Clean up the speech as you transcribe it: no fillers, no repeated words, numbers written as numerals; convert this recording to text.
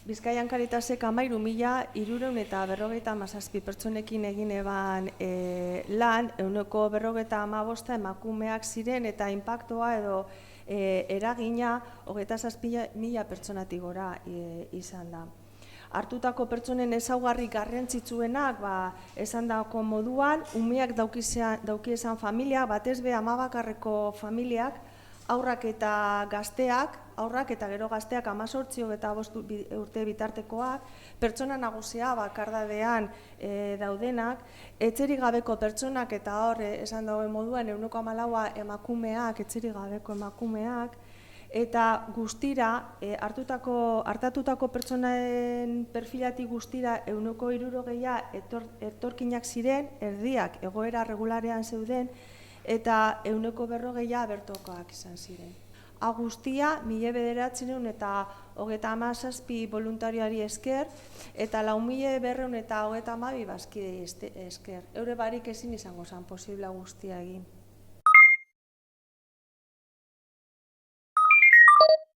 Bizkaian Karitasek 13.357 pertsonekin egin eban lan, 155 emakumeak ziren eta inpaktua edo eragina 27.000 pertsonatik gora izan da. Hartutako pertsonen ezaugarri garrantzitsuenak, esan dako moduan, umeak daukiezan familia, batez be amabakarreko familiak, haurrak eta gazteak, haurrak eta gero gazteak 18-25 urte bitartekoak, pertsona nagusia bakardadean daudenak, etxerik gabeko pertsonak eta hor esan dagoen moduan 14% emakumeak, etxerik gabeko emakumeak, eta guztira, hartatutako pertsonaen perfilatik guztira 60% etorkinak ziren, erdiak egoera regularean zeuden, eta 40% bertokoak izan ziren. Guztia, 1937 voluntarioari esker, eta 4.232 bazkidei esker. Eure barik ezin izango zen posible guztia egin.